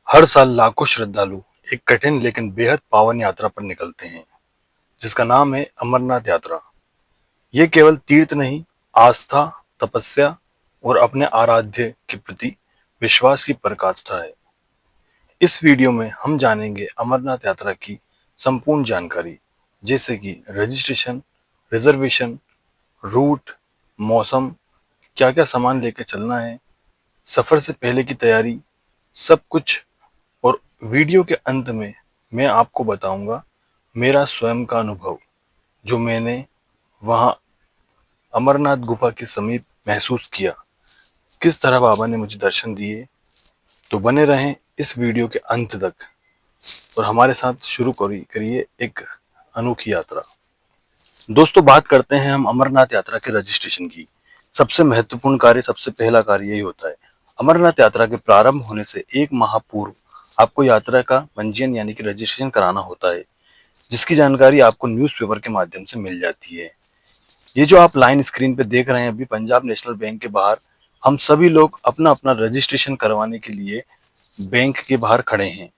हर साल लाखों श्रद्धालु एक कठिन लेकिन बेहद पावन यात्रा पर निकलते हैं, जिसका नाम है अमरनाथ यात्रा। ये केवल तीर्थ नहीं, आस्था, तपस्या और अपने आराध्य के प्रति विश्वास की पराकाष्ठा है। इस वीडियो में हम जानेंगे अमरनाथ यात्रा की संपूर्ण जानकारी, जैसे कि रजिस्ट्रेशन, रिजर्वेशन, रूट, मौसम, क्या-क्या सामान लेकर चलना है, सफर से पहले की तैयारी, सब कुछ। और वीडियो के अंत में मैं आपको बताऊंगा मेरा स्वयं का अनुभव, जो मैंने वहां अमरनाथ गुफा के समीप महसूस किया, किस तरह बाबा ने मुझे दर्शन दिए। तो बने रहें इस वीडियो के अंत तक और हमारे साथ शुरू करिए एक अनोखी यात्रा। दोस्तों, बात करते हैं हम अमरनाथ यात्रा के रजिस्ट्रेशन की। सबसे महत्वपूर्ण कार्य, सबसे पहला कार्य यही होता है। अमरनाथ यात्रा के प्रारंभ होने से एक माह पूर्व आपको यात्रा का पंजीयन यानी कि रजिस्ट्रेशन कराना होता है, जिसकी जानकारी आपको न्यूज़पेपर के माध्यम से मिल जाती है। ये जो आप लाइन स्क्रीन पे देख रहे हैं अभी, पंजाब नेशनल बैंक के बाहर हम सभी लोग अपना अपना रजिस्ट्रेशन करवाने के लिए बैंक के बाहर खड़े हैं,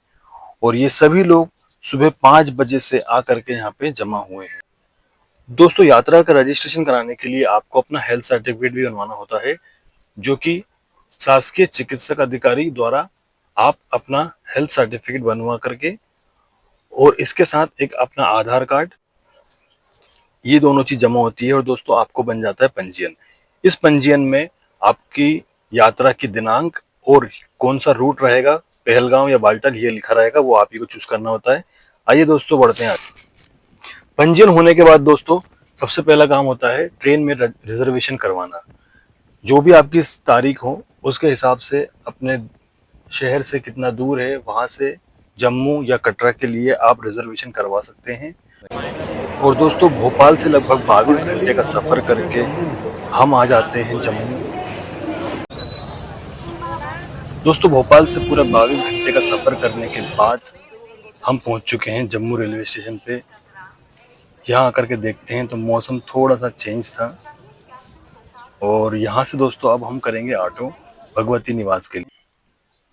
और ये सभी लोग सुबह 5 बजे से आकर के यहाँ पे जमा हुए हैं। दोस्तों, यात्रा का रजिस्ट्रेशन कराने के लिए आपको अपना हेल्थ सर्टिफिकेट भी बनवाना होता है, जो कि शासकीय चिकित्सक अधिकारी द्वारा आप अपना हेल्थ सर्टिफिकेट बनवा करके, और इसके साथ एक अपना आधार कार्ड, ये दोनों चीज जमा होती है। और दोस्तों, आपको बन जाता है पंजीयन। इस पंजीयन में आपकी यात्रा की दिनांक और कौन सा रूट रहेगा, पहलगांव या बालटाल, ये लिखा रहेगा, वो आप ही को चूज करना होता है। आइए दोस्तों, बढ़ते हैं आगे। पंजीयन होने के बाद दोस्तों, सबसे पहला काम होता है ट्रेन में रिजर्वेशन करवाना। जो भी आपकी तारीख हो उसके हिसाब से अपने शहर से कितना दूर है, वहां से जम्मू या कटरा के लिए आप रिजर्वेशन करवा सकते हैं। और दोस्तों, भोपाल से लगभग 22 घंटे का सफर करके हम आ जाते हैं जम्मू। दोस्तों, भोपाल से पूरा 22 घंटे का सफर करने के बाद हम पहुंच चुके हैं जम्मू रेलवे स्टेशन पे। यहाँ आकर के देखते हैं तो मौसम थोड़ा सा चेंज था, और यहाँ से दोस्तों अब हम करेंगे ऑटो भगवती निवास के लिए।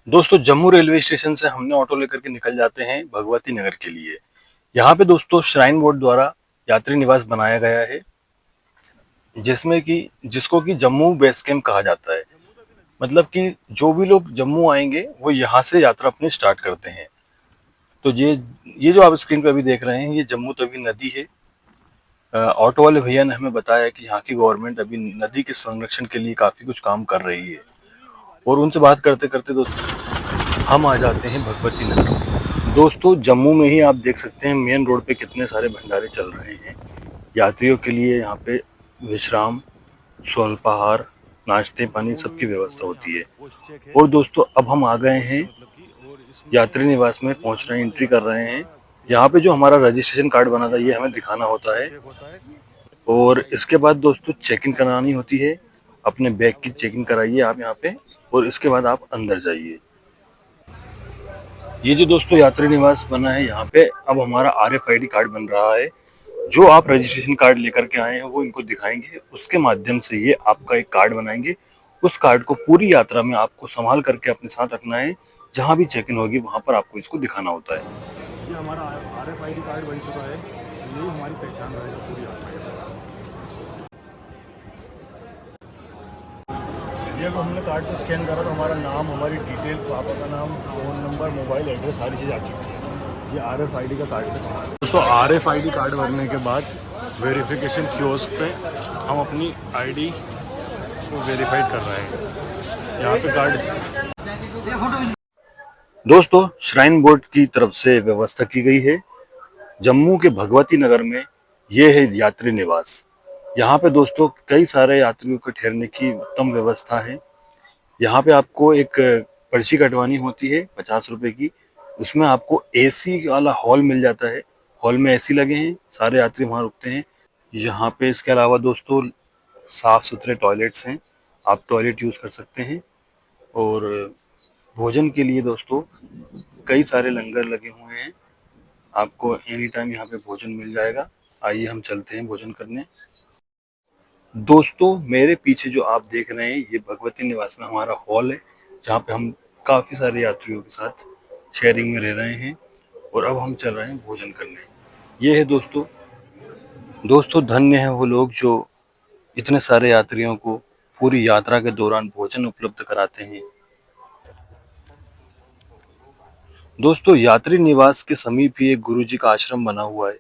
दोस्तों, जम्मू रेलवे स्टेशन से हमने ऑटो लेकर के निकल जाते हैं भगवती नगर के लिए। यहाँ पे दोस्तों श्राइन बोर्ड द्वारा यात्री निवास बनाया गया है, जिसमें कि जिसको कि जम्मू बेस कैंप कहा जाता है। मतलब कि जो भी लोग जम्मू आएंगे वो यहाँ से यात्रा अपनी स्टार्ट करते हैं। तो ये जो आप स्क्रीन पे अभी देख रहे हैं, ये जम्मू तवी नदी है। ऑटो वाले भैया ने हमें बताया कि यहाँ की गवर्नमेंट अभी नदी के संरक्षण के लिए काफी कुछ काम कर रही है। और उनसे बात करते करते दोस्तों हम आ जाते हैं भगवती नगर। दोस्तों, जम्मू में ही आप देख सकते हैं मेन रोड पे कितने सारे भंडारे चल रहे हैं। यात्रियों के लिए यहाँ पे विश्राम, स्वल्पाहार, नाश्ते पानी सबकी व्यवस्था होती है। और दोस्तों, अब हम आ गए हैं यात्री निवास में, पहुंच रहे हैं, एंट्री कर रहे हैं। यहाँ पे जो हमारा रजिस्ट्रेशन कार्ड बना था ये हमें दिखाना होता है, और इसके बाद दोस्तों चेक इन करानी होती है। अपने बैग की चेकिंग कराइए आप यहाँ पे, और इसके बाद आप अंदर जाइए। ये जो दोस्तों यात्री निवास बना है, यहाँ पे अब हमारा RFID कार्ड बन रहा है। जो आप रजिस्ट्रेशन कार्ड लेकर के आए हैं वो इनको दिखाएंगे, उसके माध्यम से ये आपका एक कार्ड बनाएंगे। उस कार्ड को पूरी यात्रा में आपको संभाल करके अपने साथ रखना है। जहाँ भी चेक इन होगी वहां पर आपको इसको दिखाना होता है। ये हमारा RFID कार्ड बन चुका है, यही हमारी पहचान रहेगा पूरी यात्रा के दौरान। ये अगर हमने कार्ड को स्कैन करा तो हमारा नाम, हमारी डिटेल, पापा का नाम, फ़ोन नंबर, मोबाइल एड्रेस, सारी चीज़ आ चुकी है। ये RFID का कार्ड है। दोस्तों, RFID कार्ड भरने के बाद वेरिफिकेशन कियोस्क पे हम अपनी ID को वेरीफाइड कर रहे हैं। यहाँ पे कार्ड दोस्तों, श्राइन बोर्ड की तरफ से व्यवस्था की गई है जम्मू के भगवती नगर में। ये है यात्री निवास। यहाँ पे दोस्तों कई सारे यात्रियों के ठहरने की उत्तम व्यवस्था है। यहाँ पे आपको एक पर्ची कटवानी होती है 50 रुपए की। उसमें आपको AC वाला हॉल मिल जाता है। हॉल में AC लगे हैं, सारे यात्री वहाँ रुकते हैं। यहाँ पे इसके अलावा दोस्तों साफ सुथरे टॉयलेट्स हैं, आप टॉयलेट यूज कर सकते हैं। और भोजन के लिए दोस्तों कई सारे लंगर लगे हुए हैं, आपको एनी टाइम यहाँ पे भोजन मिल जाएगा। आइए हम चलते हैं भोजन करने। दोस्तों, मेरे पीछे जो आप देख रहे हैं ये भगवती निवास में हमारा हॉल है, जहाँ पे हम काफी सारे यात्रियों के साथ शेयरिंग में रह रहे हैं और अब हम चल रहे हैं भोजन करने। ये है दोस्तों, धन्य है वो लोग जो इतने सारे यात्रियों को पूरी यात्रा के दौरान भोजन उपलब्ध कराते हैं। दोस्तों, यात्री निवास के समीप ही एक गुरुजी का आश्रम बना हुआ है।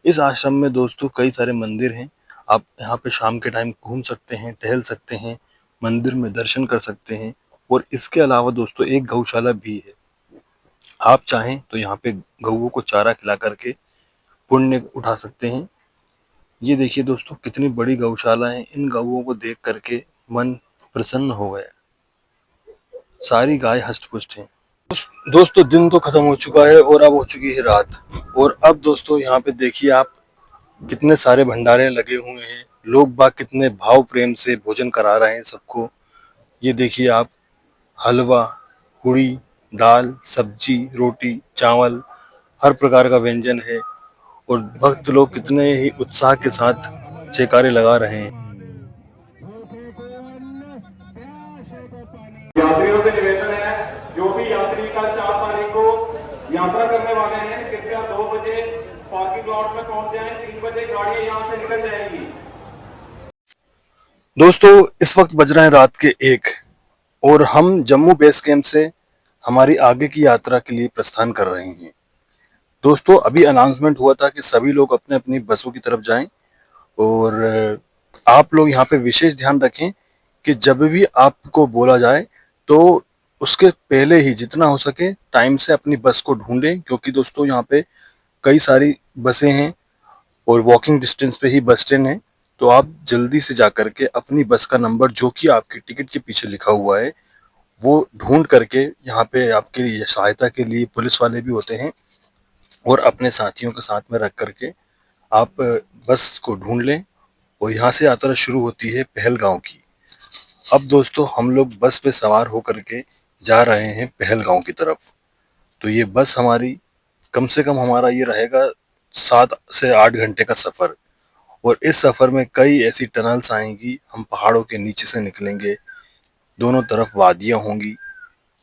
इस आश्रम में दोस्तों कई सारे मंदिर हैं। आप यहाँ पे शाम के टाइम घूम सकते हैं, टहल सकते हैं, मंदिर में दर्शन कर सकते हैं। और इसके अलावा दोस्तों एक गौशाला भी है। आप चाहें तो यहाँ पे गऊओं को चारा खिला करके पुण्य उठा सकते हैं। ये देखिए दोस्तों कितनी बड़ी गौशाला है। इन गऊओं को देख करके मन प्रसन्न हो गया। सारी गाय हष्ट-पुष्ट हैं। दोस्तों दिन तो खत्म हो चुका है और अब हो चुकी है रात। और अब दोस्तों यहाँ पे देखिए आप, कितने सारे भंडारे लगे हुए हैं। लोग बाग कितने भाव प्रेम से भोजन करा रहे हैं सबको। ये देखिए आप, हलवा, पूड़ी, दाल, सब्जी, रोटी, चावल, हर प्रकार का व्यंजन है। और भक्त लोग कितने ही उत्साह के साथ जयकारे लगा रहे हैं। यात्रियों से निवेदन है, जो भी यात्री कल 4 तारीख को यात्रा करने वाले हैं, कृपया 2 बजे पार्किंग लॉट में पहुंच जाएं। 3 बजे गाड़ियां यहां से निकल जाएंगी। दोस्तों इस वक्त बज रहे हैं रात के 1 और हम जम्मू बेस कैंप से हमारी आगे की यात्रा के लिए प्रस्थान कर रहे हैं। दोस्तों अभी अनाउंसमेंट हुआ था कि सभी लोग अपने अपनी बसों की तरफ जाएं। और आप लोग यहाँ पे विशेष ध्यान रखें कि जब भी आपको बोला जाए तो उसके पहले ही जितना हो सके टाइम से अपनी बस को ढूंढें, क्योंकि दोस्तों यहाँ पे कई सारी बसें हैं और वॉकिंग डिस्टेंस पे ही बस स्टैंड है। तो आप जल्दी से जाकर के अपनी बस का नंबर जो कि आपकी टिकट के पीछे लिखा हुआ है वो ढूंढ करके, यहाँ पे आपके लिए सहायता के लिए पुलिस वाले भी होते हैं, और अपने साथियों के साथ में रख करके आप बस को ढूंढ लें। और यहाँ से यात्रा शुरू होती है पहलगांव की। अब दोस्तों हम लोग बस पे सवार होकर के जा रहे हैं पहलगांव की तरफ। तो ये बस हमारी, कम से कम हमारा ये रहेगा 7 से 8 घंटे का सफ़र। और इस सफ़र में कई ऐसी टनल्स आएंगी, हम पहाड़ों के नीचे से निकलेंगे, दोनों तरफ वादियाँ होंगी,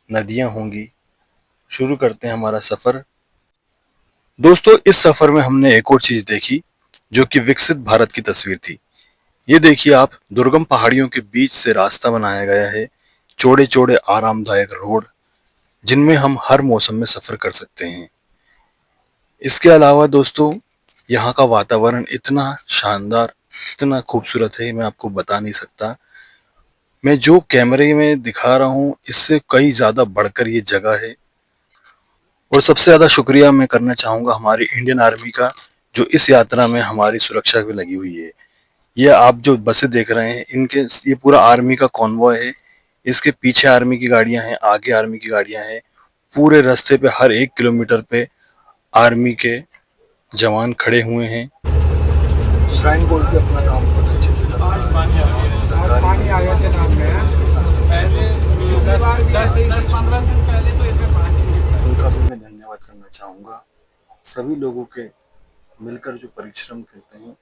नदियाँ होंगी। शुरू करते हैं हमारा सफ़र। दोस्तों इस सफ़र में हमने एक और चीज़ देखी जो कि विकसित भारत की तस्वीर थी। ये देखिए आप, दुर्गम पहाड़ियों के बीच से रास्ता बनाया गया है, चौड़े चौड़े आरामदायक रोड जिनमें हम हर मौसम में सफ़र कर सकते हैं। इसके अलावा दोस्तों यहाँ का वातावरण इतना शानदार, इतना खूबसूरत है, मैं आपको बता नहीं सकता। मैं जो कैमरे में दिखा रहा हूँ इससे कई ज़्यादा बढ़कर ये जगह है। और सबसे ज़्यादा शुक्रिया मैं करना चाहूँगा हमारी इंडियन आर्मी का, जो इस यात्रा में हमारी सुरक्षा में लगी हुई है। ये आप जो बसें देख रहे हैं, इनके ये पूरा आर्मी का कॉन्वॉय है। इसके पीछे आर्मी की गाड़ियां हैं, आगे आर्मी की गाड़ियां हैं। पूरे रास्ते पे हर 1 किलोमीटर पे आर्मी के जवान खड़े हुए हैं। श्राइन बोर्ड भी अपना काम बहुत अच्छे से कर रहा है। सरकारी इसके साथ साथ उनका भी मैं धन्यवाद करना चाहूँगा। सभी लोगों के मिलकर जो परिश्रम करते हैं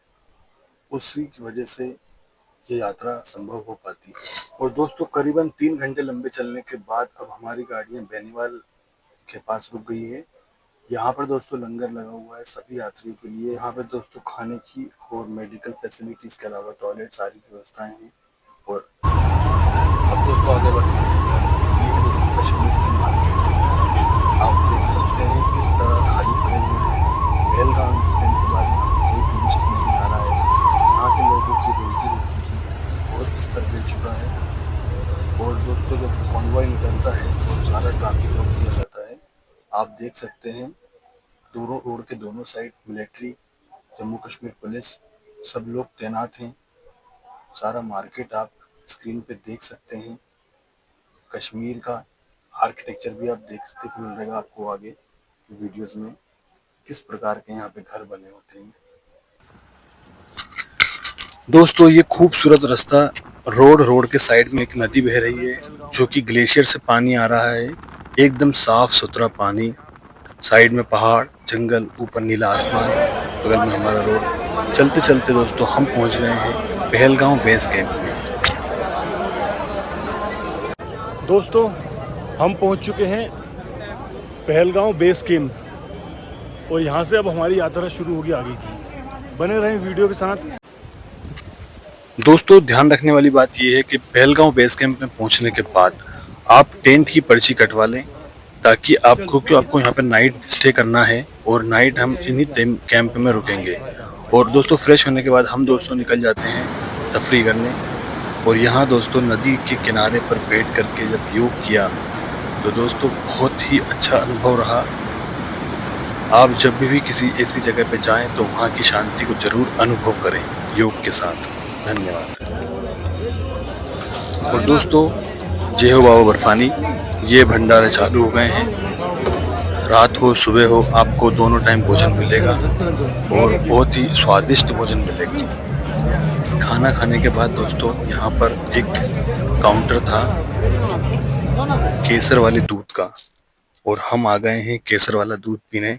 उसी की वजह से ये यात्रा संभव हो पाती है। और दोस्तों करीबन 3 घंटे लंबे चलने के बाद अब हमारी गाड़ियाँ बेनीवाल के पास रुक गई है। यहाँ पर दोस्तों लंगर लगा हुआ है सभी यात्रियों के लिए। यहाँ पे दोस्तों खाने की और मेडिकल फैसिलिटीज़ के अलावा टॉयलेट सारी व्यवस्थाएं हैं। और अब दोस्तों आगे बढ़ते हैं। ये है दोस्तों कश्मीर की मार्केट। आप देख सकते हैं किस तरह खाली पड़े हुए हैं। पहलगाम इंसिडेंट के बाद यहाँ पे कोई टूरिस्ट नहीं आ रहा है। यहाँ के लोगों की रोजी रोटी बहुत स्तर मिल चुका है। और दोस्तों जब कॉन्वॉय निकलता है तो सारा ट्रैफिक रोक दिया जाता है। आप देख सकते हैं दोनों रोड के दोनों side military, Jammu Kashmir police, सब लोग तैनात हैं। सारा मार्केट आप स्क्रीन पे देख सकते हैं। कश्मीर का आर्किटेक्चर भी आप देखते मिल रहेगा आपको आगे वीडियोस में, किस प्रकार के यहाँ पे घर बने होते हैं। दोस्तों ये खूबसूरत रास्ता, रोड के साइड में एक नदी बह रही है जो कि ग्लेशियर से पानी आ रहा है। एकदम साफ सुथरा पानी, साइड में पहाड़, जंगल, ऊपर नीला आसमान, बगल में हमारा रोड। चलते चलते दोस्तों हम पहुंच गए हैं पहलगांव बेस कैंप में। दोस्तों हम पहुंच चुके हैं पहलगांव बेस कैंप और यहाँ से अब हमारी यात्रा शुरू होगी आगे की। बने रहें वीडियो के साथ। दोस्तों ध्यान रखने वाली बात यह है कि पहलगांव बेस कैंप में पहुंचने के बाद आप टेंट की पर्ची कटवा लें, ताकि आपको यहाँ पर नाइट स्टे करना है और नाइट हम इन्हीं कैंप में रुकेंगे। और दोस्तों फ्रेश होने के बाद हम दोस्तों निकल जाते हैं तफरी करने। और यहाँ दोस्तों नदी के किनारे पर बैठ करके जब योग किया तो दोस्तों बहुत ही अच्छा अनुभव रहा। आप जब भी किसी ऐसी जगह पे जाएं तो वहाँ की शांति को जरूर अनुभव करें योग के साथ। धन्यवाद। और दोस्तों जय हो बाबा बर्फानी, ये भंडारे चालू हो गए हैं। रात हो सुबह हो आपको दोनों टाइम भोजन मिलेगा और बहुत ही स्वादिष्ट भोजन मिलेगा। खाना खाने के बाद दोस्तों यहाँ पर एक काउंटर था केसर वाले दूध का, और हम आ गए हैं केसर वाला दूध पीने।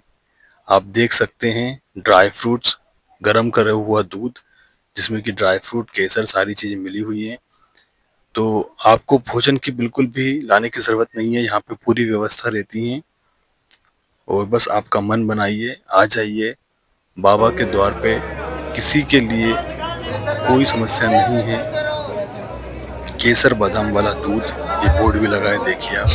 आप देख सकते हैं ड्राई फ्रूट्स, गरम करा हुआ दूध जिसमें कि ड्राई फ्रूट, केसर सारी चीज़ें मिली हुई हैं। तो आपको भोजन की बिल्कुल भी लाने की ज़रूरत नहीं है, यहाँ पे पूरी व्यवस्था रहती है। और बस आपका मन बनाइए, आ जाइए बाबा के द्वार पे। किसी के लिए कोई समस्या नहीं है। केसर बादाम वाला दूध, ये बोर्ड भी लगा है, देखिए आप।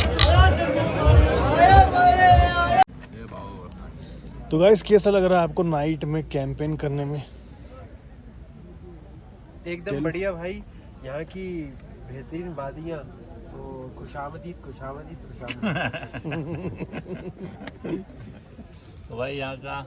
तो गाइस कैसा लग रहा है आपको नाइट में कैंपेन करने में? एकदम बढ़िया भाई। यहाँ की बेहतरीन वादियाँ, तो खुशामदीद खुशामदीद खुशामदीद। तो भाई यहाँ का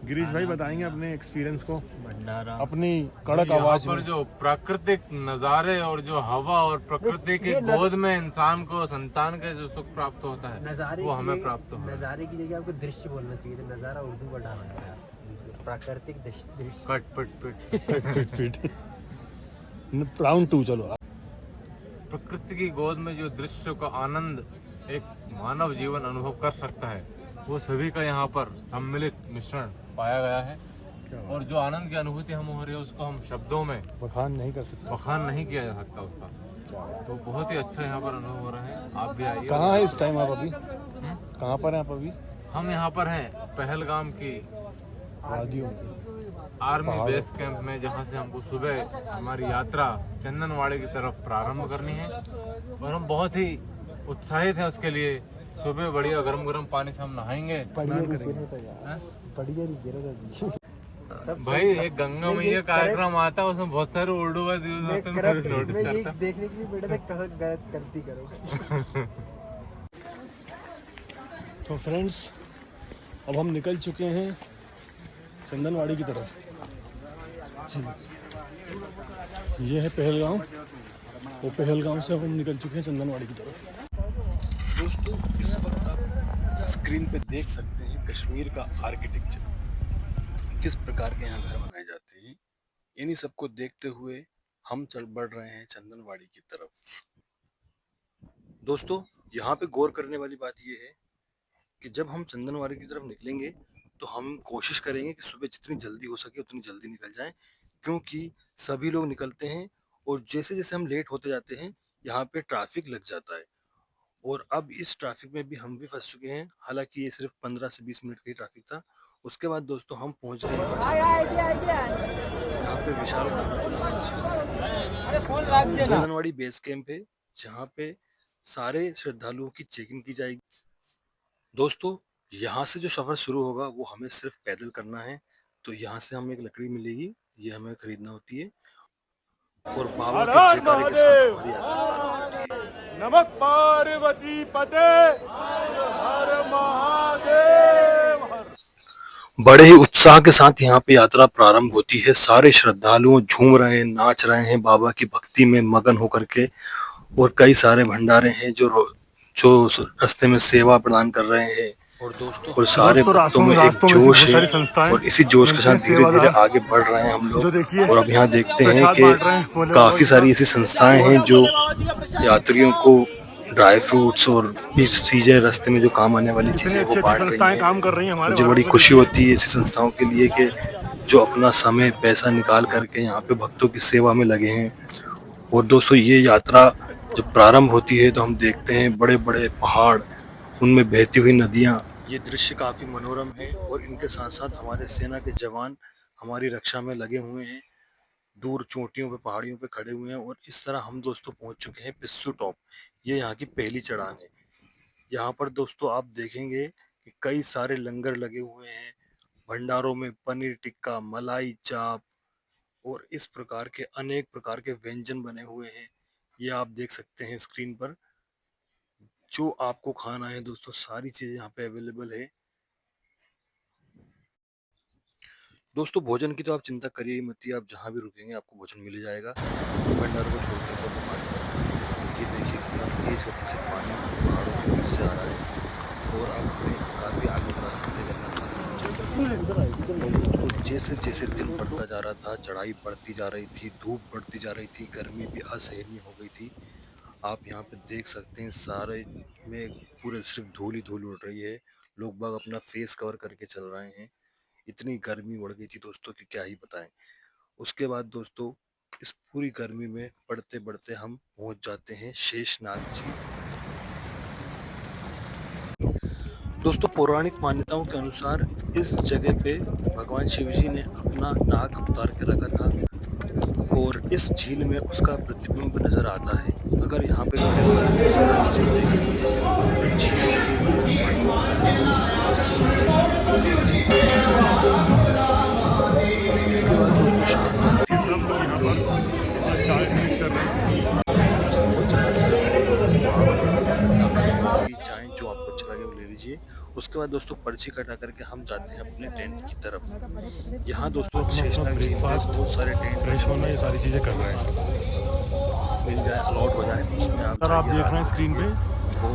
गिरीश भाई बताएंगे अपने एक्सपीरियंस को भंडारा, अपनी कड़क आवाज पर में। जो प्राकृतिक नज़ारे और जो हवा और प्रकृति की गोद में इंसान को संतान का जो सुख प्राप्त होता है नज़ारे वो की हमें जगह- प्राप्त होता है। नज़ारे की जगह आपको दृश्य बोलना चाहिए था। नज़ारा उर्दू में डाला है यार। प्राकृतिक दृश्य। कट पिट फिट राउंड 2 चलो। प्रकृति की गोद में जो दृश्य का आनंद एक मानव जीवन अनुभव कर सकता है, वो सभी का यहाँ पर सम्मिलित मिश्रण पाया गया है। और जो आनंद की अनुभूति हम हो रही है उसको हम शब्दों में बखान नहीं कर सकते। बखान नहीं किया जा सकता उसका। तो बहुत ही अच्छा यहाँ पर अनुभव हो रहा है। आप भी आइए। कहाँ है इस टाइम आप अभी? कहाँ पर हैं आप अभी? हम यहाँ पर हैं पहलगाम की वादियों। आर्मी बेस कैंप में, जहाँ से हमको सुबह हमारी यात्रा चंदनवाड़ी की तरफ प्रारंभ करनी है। और हम बहुत ही उत्साहित हैं उसके लिए। सुबह बढ़िया गरम गरम पानी से हम नहाएंगे। हाँ? भाई एक गंगा मैया कार्यक्रम आता है, उसमें बहुत सारे उर्दू का यूज होते हैं, मैं नोटिस करता हूं। देखने के लिए बेटा था कहाँ गलती करोगे। तो फ्रेंड्स अब हम निकल चुके हैं चंदनवाड़ी की तरफ। ये है पहलगांव, और पहलगांव से अब हम निकल चुके हैं चंदनवाड़ी की तरफ। दोस्तों इस वक्त आप स्क्रीन पे देख सकते हैं कश्मीर का आर्किटेक्चर, किस प्रकार के यहाँ घर बनाए जाते हैं। इन्हीं सबको देखते हुए हम चल बढ़ रहे हैं चंदनवाड़ी की तरफ। दोस्तों यहाँ पे गौर करने वाली बात यह है कि जब हम चंदनवाड़ी की तरफ निकलेंगे तो हम कोशिश करेंगे कि सुबह जितनी जल्दी हो सके उतनी जल्दी निकल जाएं, क्योंकि सभी लोग निकलते हैं और जैसे जैसे हम लेट होते जाते हैं यहाँ पे ट्रैफिक लग जाता है। और अब इस ट्रैफिक में भी हम भी फंस चुके हैं। हालांकि ये सिर्फ 15 से 20 मिनट का ही ट्रैफिक था। उसके बाद दोस्तों हम पहुंच गए यहाँ पे विशाल चंदनवाड़ी बेस कैंप है, जहाँ पे सारे श्रद्धालुओं की चेकिंग की जाएगी। दोस्तों यहाँ से जो सफ़र शुरू होगा वो हमें सिर्फ पैदल करना है। तो यहाँ से हमें एक लकड़ी मिलेगी, ये हमें खरीदना होती है, और बाबा के जयकारे के साथ हमारी यात्रा प्रारंभ होती है। नमक पार्वती पते हर महादेव हर। बड़े ही उत्साह के साथ यहाँ पे यात्रा प्रारंभ होती है। सारे श्रद्धालुओं झूम रहे हैं, नाच रहे हैं, बाबा की भक्ति में मगन होकर के। और कई सारे भंडारे हैं जो रास्ते में सेवा प्रदान कर रहे हैं। और दोस्तों और सारे भक्तों में एक जोश है, और इसी जोश के साथ धीरे धीरे आगे बढ़ रहे हैं हम लोग। और अब यहाँ देखते हैं कि काफी सारी ऐसी संस्थाएं हैं जो यात्रियों को ड्राई फ्रूट्स और भी चीजें रास्ते में जो काम आने वाली चीजें वो बांट रही हैं। मुझे बड़ी खुशी होती है ऐसी संस्थाओं के लिए कि जो अपना समय पैसा निकाल करके यहाँ पे भक्तों की सेवा में लगे हैं। और दोस्तों ये यात्रा जब प्रारंभ होती है तो हम देखते हैं बड़े बड़े पहाड़ उनमें बहती हुई नदियाँ। ये दृश्य काफ़ी मनोरम है और इनके साथ साथ हमारे सेना के जवान हमारी रक्षा में लगे हुए हैं, दूर चोटियों पे पहाड़ियों पे खड़े हुए हैं। और इस तरह हम दोस्तों पहुंच चुके हैं पिस्सू टॉप। ये यहाँ की पहली चढ़ान है। यहाँ पर दोस्तों आप देखेंगे कि कई सारे लंगर लगे हुए हैं, भंडारों में पनीर टिक्का, मलाई चाप और इस प्रकार के अनेक प्रकार के व्यंजन बने हुए हैं। ये आप देख सकते हैं स्क्रीन पर। जो आपको खाना है दोस्तों, सारी चीज़ें यहाँ पे अवेलेबल है। दोस्तों भोजन की तो आप चिंता करिए ही मत, आप जहाँ भी रुकेंगे आपको भोजन मिल जाएगा। भंडारों को छोड़कर तो पानी पड़ता है। ये देखिए कितना तेज गति से पानी पहाड़ों के बीच से आ रहा है और अब हमें काफ़ी आगे का रास्ता तय करना था। दोस्तों जैसे जैसे दिन बढ़ता जा रहा था, चढ़ाई बढ़ती जा रही थी, धूप बढ़ती जा रही थी, गर्मी भी असहनीय हो गई थी। आप यहाँ पे देख सकते हैं सारे में पूरे सिर्फ धूल ही धूल उड़ रही है। लोग बाग अपना फेस कवर करके चल रहे हैं। इतनी गर्मी बढ़ गई थी दोस्तों कि क्या ही बताएं। उसके बाद दोस्तों इस पूरी गर्मी में बढ़ते बढ़ते हम पहुंच जाते हैं शेषनाग जी। दोस्तों पौराणिक मान्यताओं के अनुसार इस जगह पे भगवान शिव जी ने अपना नाग उतार के रखा था और इस झील में उसका प्रतिबिंब नजर आता है। अगर यहाँ पे इसके बाद दोस्तों शाम को सब लोग यहाँ पर चाय फिनिश कर रहे हैं। चाय जो आपको अच्छा लगे वो ले लीजिए। उसके बाद दोस्तों पर्ची कटा करके हम जाते हैं अपने टेंट की तरफ। यहाँ दोस्तों शेषनाग जी में बहुत सारे टेंट फ्रेश होना, ये सारी चीज़ें कर रहे हैं। मिल जाए, अलॉट हो जाए उसमें सर आप देख रहे हैं स्क्रीन पे,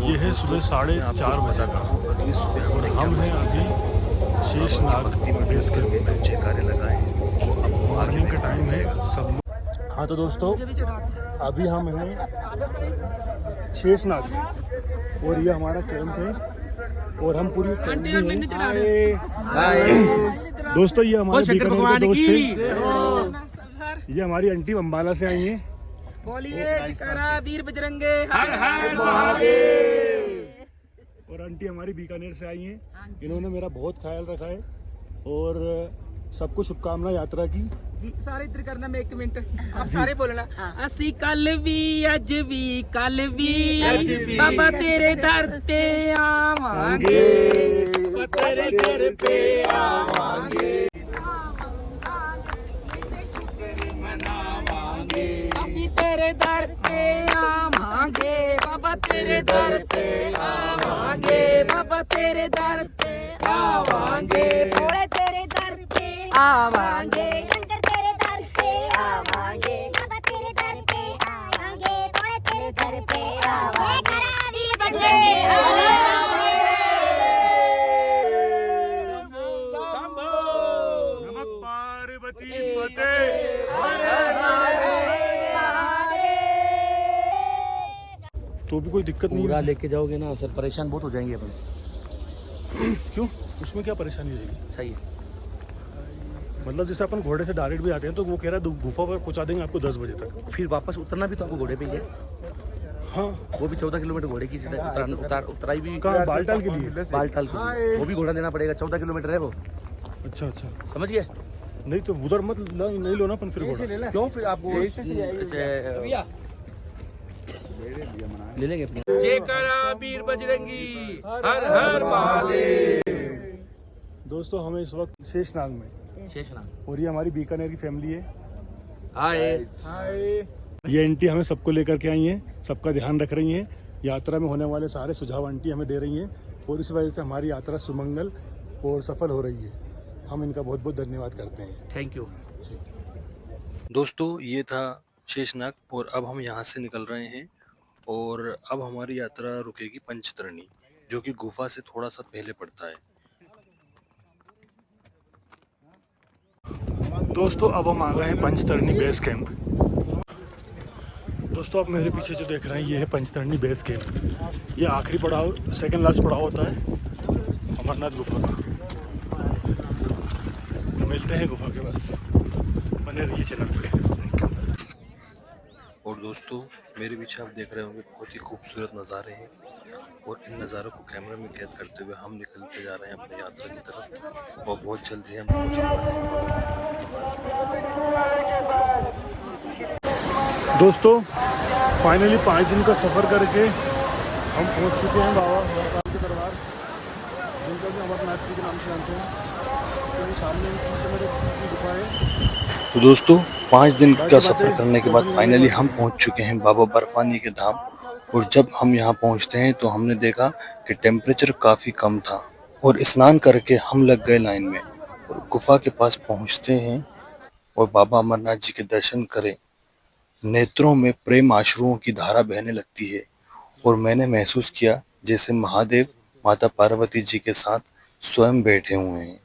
ये है सुबह 4:30 बजे का अगली सुबह और हम हैं अभी शेषनाग बेस कैंप में। जयकारे लगाए। मॉर्निंग का टाइम है सब लोग। हाँ तो दोस्तों अभी हम हैं शेषनाग और ये हमारा कैंप है और हम पूरी फैमिली हैं। दोस्तों ये हमारे बीकानेर के दोस्त थे। ये हमारी आंटी अम्बाला से आई हैं। बोलिए जयकारा वीर बजरंगे हर हर और आंटी हमारी बीकानेर से आई हैं। इन्होंने मेरा बहुत ख्याल रखा है और सबको शुभकामना यात्रा की। जी सारे इधर करना, मैं 1 मिनट आप सारे बोलना। असी कल भी अज भी बाबा तेरे दर ते आवांगे, तेरे दर पे आवांगे, असी तेरे दर पे आवांगे, बाबा तेरे दर पे आवांगे, बाबा तेरे दर पे आवांगे, भोले तेरे दर पे आवांगे, शंकर तेरे दर पे आवांगे, बाबा तेरे दर पे आवांगे, भोले तेरे दर पे आवांगे, वीर बजरंगे नमः पार्वती पते। तो भी कोई दिक्कत नहीं पूरा है लेके जाओगे ना सर, परेशान बहुत हो जाएंगे अपन। क्यों, उसमें क्या परेशानी रहेगी? सही है। मतलब जैसे अपन घोड़े से डायरेक्ट भी आते हैं तो वो कह रहा है गुफा पर पहुंचा देंगे आपको 10 बजे तक। फिर वापस उतरना भी तो आपको घोड़े पे ही है। हाँ वो भी 14 किलोमीटर घोड़े की उतराई भी कहाँ, बालटाल के लिए? बालटाल के लिए वो भी घोड़ा लेना पड़ेगा, 14 किलोमीटर है वो। अच्छा अच्छा, समझ गए? नहीं तो उधर मत नहीं लो ना अपन फिर घोड़ा। क्यों फिर आपको ले लेंगे। जयकारा वीर बजरंगी हर हर महादेव। दोस्तों हमें इस वक्त शेषनाग में शेषनाग और ये हमारी बीकानेर की फैमिली है। हाय। ये आंटी हमें सबको लेकर के आई हैं, सबका ध्यान रख रही हैं। यात्रा में होने वाले सारे सुझाव आंटी हमें दे रही हैं और इस वजह से हमारी यात्रा सुमंगल और सफल हो रही है। हम इनका बहुत बहुत धन्यवाद करते हैं। Thank you. दोस्तों ये था शेषनाग और अब हम यहाँ से निकल रहे हैं और अब हमारी यात्रा रुकेगी पंचतरणी, जो कि गुफा से थोड़ा सा पहले पड़ता है। दोस्तों अब हम आ गए हैं पंचतरणी बेस कैंप। दोस्तों आप मेरे पीछे जो देख रहे हैं ये है पंचतरणी बेस कैंप। ये आखिरी पड़ाव, सेकंड लास्ट पड़ाव होता है अमरनाथ गुफा का। मिलते हैं गुफा के पास, बने रहिए चैनल पे। Thank you. और दोस्तों मेरे पीछे आप देख रहे होंगे बहुत ही खूबसूरत नज़ारे हैं। और इन नज़ारों को कैमरे में कैद करते हुए हम निकलते जा रहे हैं अपनी यात्रा की तरफ और बहुत जल्दी हम पहुंचने वाले हैं बाबा के पास। दोस्तों फाइनली 5 दिन का सफ़र करके हम पहुंच चुके हैं बाबा के दरबार, जिनका भी अमरनाथ जी के नाम से जानते हैं। तो ये सामने पीछे मेरे की गुफा है। तो दोस्तों 5 दिन का सफ़र करने के बाद फाइनली हम पहुंच चुके हैं बाबा बर्फानी के धाम। और जब हम यहां पहुंचते हैं तो हमने देखा कि टेम्परेचर काफ़ी कम था और स्नान करके हम लग गए लाइन में और गुफा के पास पहुंचते हैं और बाबा अमरनाथ जी के दर्शन करें। नेत्रों में प्रेम आश्रुओं की धारा बहने लगती है और मैंने महसूस किया जैसे महादेव माता पार्वती जी के साथ स्वयं बैठे हुए हैं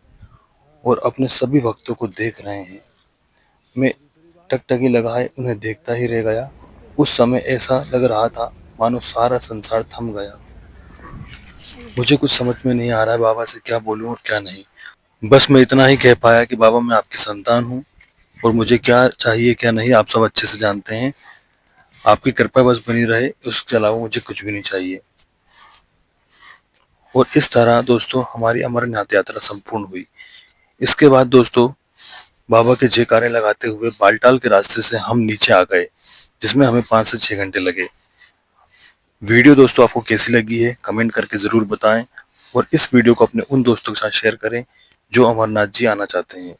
और अपने सभी भक्तों को देख रहे हैं। मैं टकटकी लगाए उन्हें देखता ही रह गया। उस समय ऐसा लग रहा था मानो सारा संसार थम गया। मुझे कुछ समझ में नहीं आ रहा है बाबा से क्या बोलूं और क्या नहीं। बस मैं इतना ही कह पाया कि बाबा मैं आपकी संतान हूं और मुझे क्या चाहिए क्या नहीं आप सब अच्छे से जानते हैं। आपकी कृपा बस बनी रहे, उसके अलावा मुझे कुछ भी नहीं चाहिए। और इस तरह दोस्तों हमारी अमरनाथ यात्रा संपूर्ण हुई। इसके बाद दोस्तों बाबा के जयकारे लगाते हुए बालटाल के रास्ते से हम नीचे आ गए, जिसमें हमें 5 से 6 घंटे लगे। वीडियो दोस्तों आपको कैसी लगी है कमेंट करके ज़रूर बताएं और इस वीडियो को अपने उन दोस्तों के साथ शेयर करें जो अमरनाथ जी आना चाहते हैं।